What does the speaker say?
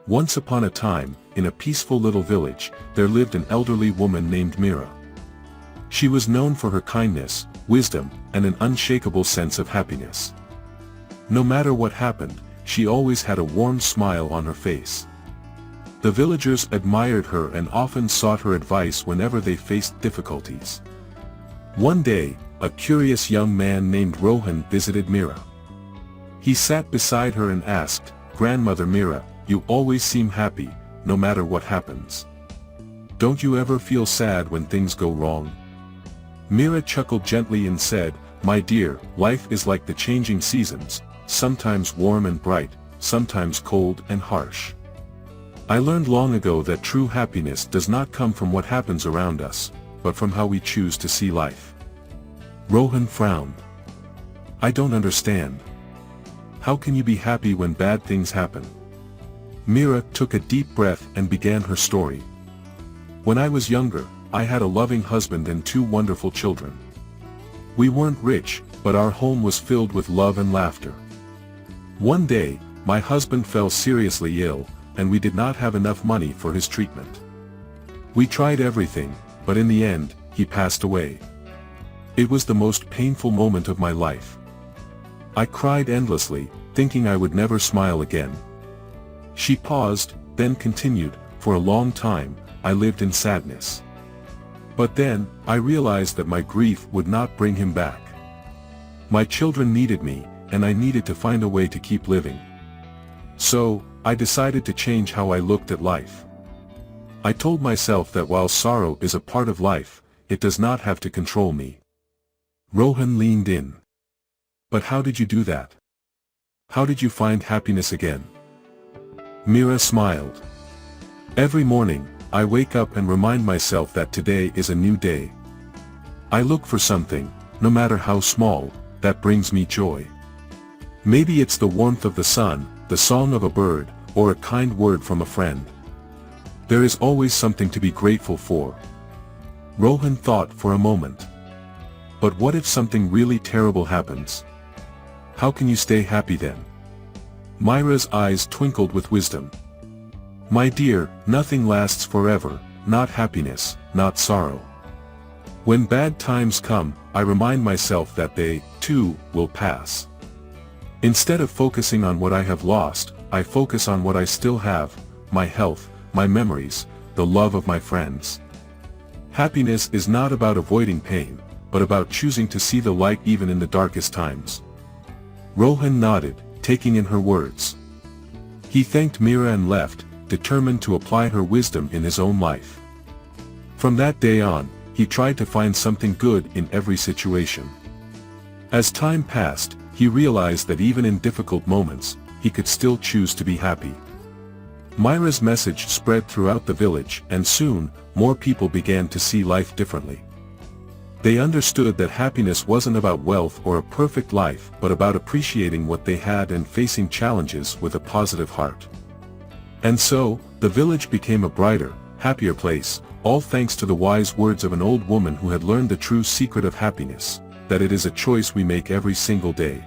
Once upon a time, in a peaceful little village, there lived an elderly woman named Mira. She was known for her kindness, wisdom, and an unshakable sense of happiness. No matter what happened, she always had a warm smile on her face. The villagers admired her and often sought her advice whenever they faced difficulties. One day, a curious young man named Rohan visited Mira. He sat beside her and asked, "Grandmother Mira, you always seem happy, no matter what happens. Don't you ever feel sad when things go wrong?" Mira chuckled gently and said, "My dear, life is like the changing seasons, sometimes warm and bright, sometimes cold and harsh. I learned long ago that true happiness does not come from what happens around us, but from how we choose to see life." Rohan frowned. "I don't understand. How can you be happy when bad things happen?" Mira took a deep breath and began her story. "When I was younger, I had a loving husband and 2 wonderful children. We weren't rich, but our home was filled with love and laughter. One day, my husband fell seriously ill, and we did not have enough money for his treatment. We tried everything, but in the end, he passed away. It was the most painful moment of my life. I cried endlessly, thinking I would never smile again." She paused, then continued, "For a long time, I lived in sadness. But then, I realized that my grief would not bring him back. My children needed me, and I needed to find a way to keep living. So, I decided to change how I looked at life. I told myself that while sorrow is a part of life, it does not have to control me." Rohan leaned in. "But how did you do that? How did you find happiness again?" Mira smiled. "Every morning, I wake up and remind myself that today is a new day. I look for something, no matter how small, that brings me joy. Maybe it's the warmth of the sun, the song of a bird, or a kind word from a friend. There is always something to be grateful for." Rohan thought for a moment. "But what if something really terrible happens? How can you stay happy then?" Mira's eyes twinkled with wisdom. "My dear, nothing lasts forever, not happiness, not sorrow. When bad times come, I remind myself that they, too, will pass. Instead of focusing on what I have lost, I focus on what I still have, my health, my memories, the love of my friends. Happiness is not about avoiding pain, but about choosing to see the light even in the darkest times." Rohan nodded, taking in her words. He thanked Mira and left, determined to apply her wisdom in his own life. From that day on, he tried to find something good in every situation. As time passed, he realized that even in difficult moments, he could still choose to be happy. Mira's message spread throughout the village, and soon, more people began to see life differently. They understood that happiness wasn't about wealth or a perfect life, but about appreciating what they had and facing challenges with a positive heart. And so, the village became a brighter, happier place, all thanks to the wise words of an old woman who had learned the true secret of happiness, that it is a choice we make every single day.